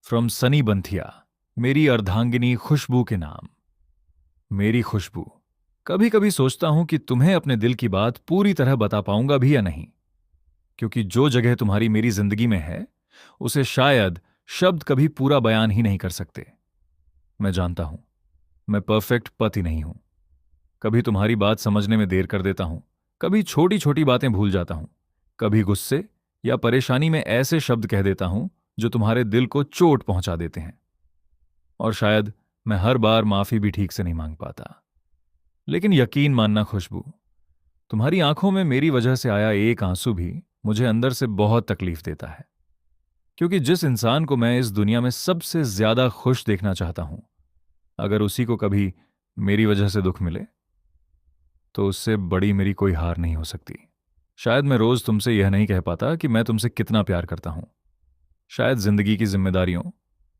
From Sunny Banthia, मेरी अर्धांगिनी खुशबू के नाम। मेरी खुशबू, कभी कभी सोचता हूं कि तुम्हें अपने दिल की बात पूरी तरह बता पाऊंगा भी या नहीं, क्योंकि जो जगह तुम्हारी मेरी जिंदगी में है उसे शायद शब्द कभी पूरा बयान ही नहीं कर सकते। मैं जानता हूं, मैं परफेक्ट पति नहीं हूं। कभी तुम्हारी बात समझने में देर कर देता हूं, कभी छोटी छोटी बातें भूल जाता हूं, कभी गुस्से या परेशानी में ऐसे शब्द कह देता हूं जो तुम्हारे दिल को चोट पहुंचा देते हैं। और शायद मैं हर बार माफी भी ठीक से नहीं मांग पाता। लेकिन यकीन मानना खुशबू, तुम्हारी आंखों में मेरी वजह से आया एक आंसू भी मुझे अंदर से बहुत तकलीफ देता है, क्योंकि जिस इंसान को मैं इस दुनिया में सबसे ज्यादा खुश देखना चाहता हूं, अगर उसी को कभी मेरी वजह से दुख मिले तो उससे बड़ी मेरी कोई हार नहीं हो सकती। शायद मैं रोज तुमसे यह नहीं कह पाता कि मैं तुमसे कितना प्यार करता हूं। शायद जिंदगी की जिम्मेदारियों,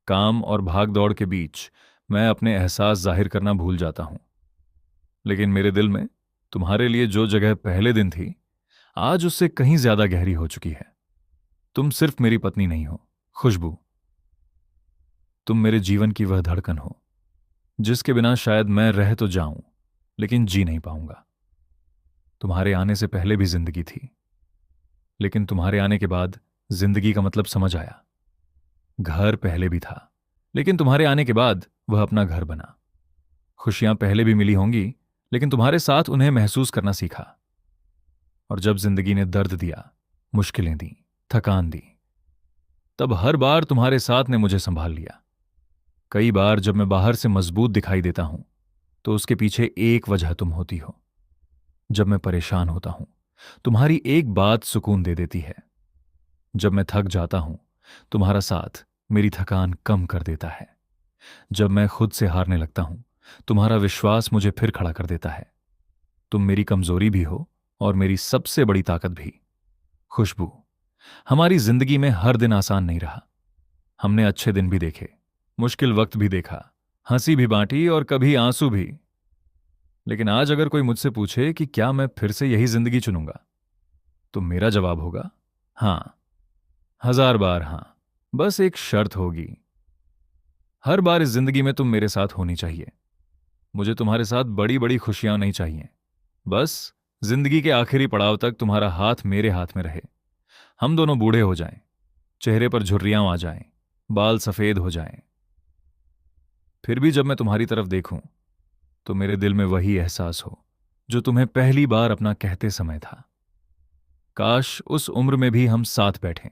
काम और भाग दौड़ के बीच मैं अपने एहसास जाहिर करना भूल जाता हूं। लेकिन मेरे दिल में तुम्हारे लिए जो जगह पहले दिन थी, आज उससे कहीं ज्यादा गहरी हो चुकी है। तुम सिर्फ मेरी पत्नी नहीं हो खुशबू, तुम मेरे जीवन की वह धड़कन हो जिसके बिना शायद मैं रह तो जाऊं, लेकिन जी नहीं पाऊंगा। तुम्हारे आने से पहले भी जिंदगी थी, लेकिन तुम्हारे आने के बाद जिंदगी का मतलब समझ आया। घर पहले भी था, लेकिन तुम्हारे आने के बाद वह अपना घर बना। खुशियां पहले भी मिली होंगी, लेकिन तुम्हारे साथ उन्हें महसूस करना सीखा। और जब जिंदगी ने दर्द दिया, मुश्किलें दी, थकान दी, तब हर बार तुम्हारे साथ ने मुझे संभाल लिया। कई बार जब मैं बाहर से मजबूत दिखाई देता हूं तो उसके पीछे एक वजह तुम होती हो। जब मैं परेशान होता हूं, तुम्हारी एक बात सुकून दे देती है। जब मैं थक जाता हूं, तुम्हारा साथ मेरी थकान कम कर देता है। जब मैं खुद से हारने लगता हूं, तुम्हारा विश्वास मुझे फिर खड़ा कर देता है। तुम मेरी कमजोरी भी हो और मेरी सबसे बड़ी ताकत भी। खुशबू, हमारी जिंदगी में हर दिन आसान नहीं रहा। हमने अच्छे दिन भी देखे, मुश्किल वक्त भी देखा, हंसी भी बांटी और कभी आंसू भी। लेकिन आज अगर कोई मुझसे पूछे कि क्या मैं फिर से यही जिंदगी चुनूंगा, तो मेरा जवाब होगा हां, हजार बार हां। बस एक शर्त होगी, हर बार इस जिंदगी में तुम मेरे साथ होनी चाहिए। मुझे तुम्हारे साथ बड़ी बड़ी खुशियां नहीं चाहिए, बस जिंदगी के आखिरी पड़ाव तक तुम्हारा हाथ मेरे हाथ में रहे। हम दोनों बूढ़े हो जाएं, चेहरे पर झुर्रियां आ जाएं, बाल सफेद हो जाएं, फिर भी जब मैं तुम्हारी तरफ देखूं तो मेरे दिल में वही एहसास हो जो तुम्हें पहली बार अपना कहते समय था। काश उस उम्र में भी हम साथ बैठें,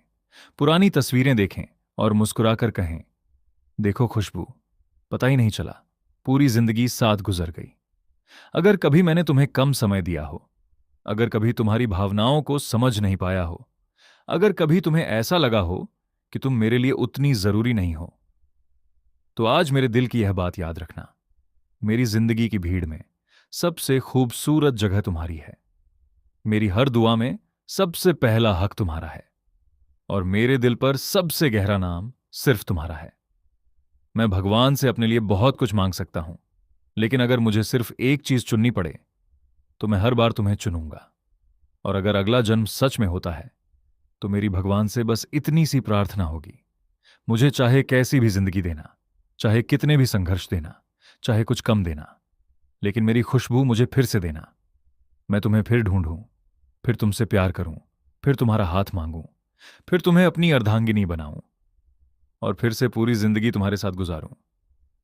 पुरानी तस्वीरें देखें और मुस्कुराकर कहें, देखो खुशबू, पता ही नहीं चला, पूरी जिंदगी साथ गुजर गई। अगर कभी मैंने तुम्हें कम समय दिया हो, अगर कभी तुम्हारी भावनाओं को समझ नहीं पाया हो, अगर कभी तुम्हें ऐसा लगा हो कि तुम मेरे लिए उतनी जरूरी नहीं हो, तो आज मेरे दिल की यह बात याद रखना, मेरी जिंदगी की भीड़ में सबसे खूबसूरत जगह तुम्हारी है। मेरी हर दुआ में सबसे पहला हक तुम्हारा है, और मेरे दिल पर सबसे गहरा नाम सिर्फ तुम्हारा है। मैं भगवान से अपने लिए बहुत कुछ मांग सकता हूं, लेकिन अगर मुझे सिर्फ एक चीज चुननी पड़े तो मैं हर बार तुम्हें चुनूंगा। और अगर अगला जन्म सच में होता है तो मेरी भगवान से बस इतनी सी प्रार्थना होगी, मुझे चाहे कैसी भी जिंदगी देना, चाहे कितने भी संघर्ष देना, चाहे कुछ कम देना, लेकिन मेरी खुशबू मुझे फिर से देना। मैं तुम्हें फिर ढूंढूं, फिर तुमसे प्यार करूं, फिर तुम्हारा हाथ मांगूं, फिर तुम्हें अपनी अर्धांगिनी बनाऊं और फिर से पूरी जिंदगी तुम्हारे साथ गुजारूं।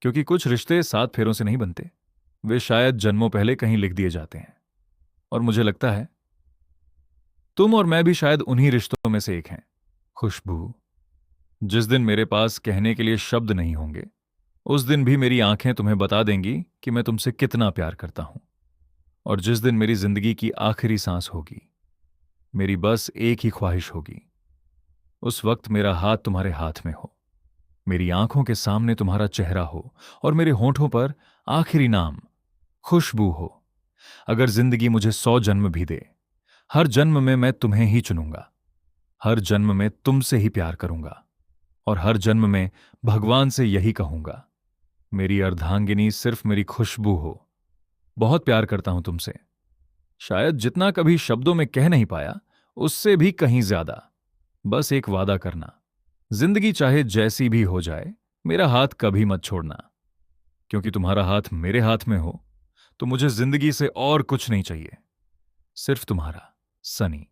क्योंकि कुछ रिश्ते 7 फेरों से नहीं बनते, वे शायद जन्मों पहले कहीं लिख दिए जाते हैं। और मुझे लगता है तुम और मैं भी शायद उन्हीं रिश्तों में से एक हैं खुशबू। जिस दिन मेरे पास कहने के लिए शब्द नहीं होंगे, उस दिन भी मेरी आंखें तुम्हें बता देंगी कि मैं तुमसे कितना प्यार करता हूं। और जिस दिन मेरी जिंदगी की आखिरी सांस होगी, मेरी बस एक ही ख्वाहिश होगी, उस वक्त मेरा हाथ तुम्हारे हाथ में हो, मेरी आंखों के सामने तुम्हारा चेहरा हो और मेरे होठों पर आखिरी नाम खुशबू हो। अगर जिंदगी मुझे 100 जन्म भी दे, हर जन्म में मैं तुम्हें ही चुनूंगा, हर जन्म में तुमसे ही प्यार करूंगा, और हर जन्म में भगवान से यही कहूंगा, मेरी अर्धांगिनी सिर्फ मेरी खुशबू हो। बहुत प्यार करता हूं तुमसे, शायद जितना कभी शब्दों में कह नहीं पाया उससे भी कहीं ज्यादा। बस एक वादा करना, जिंदगी चाहे जैसी भी हो जाए, मेरा हाथ कभी मत छोड़ना, क्योंकि तुम्हारा हाथ मेरे हाथ में हो तो मुझे जिंदगी से और कुछ नहीं चाहिए, सिर्फ तुम्हारा, सनी।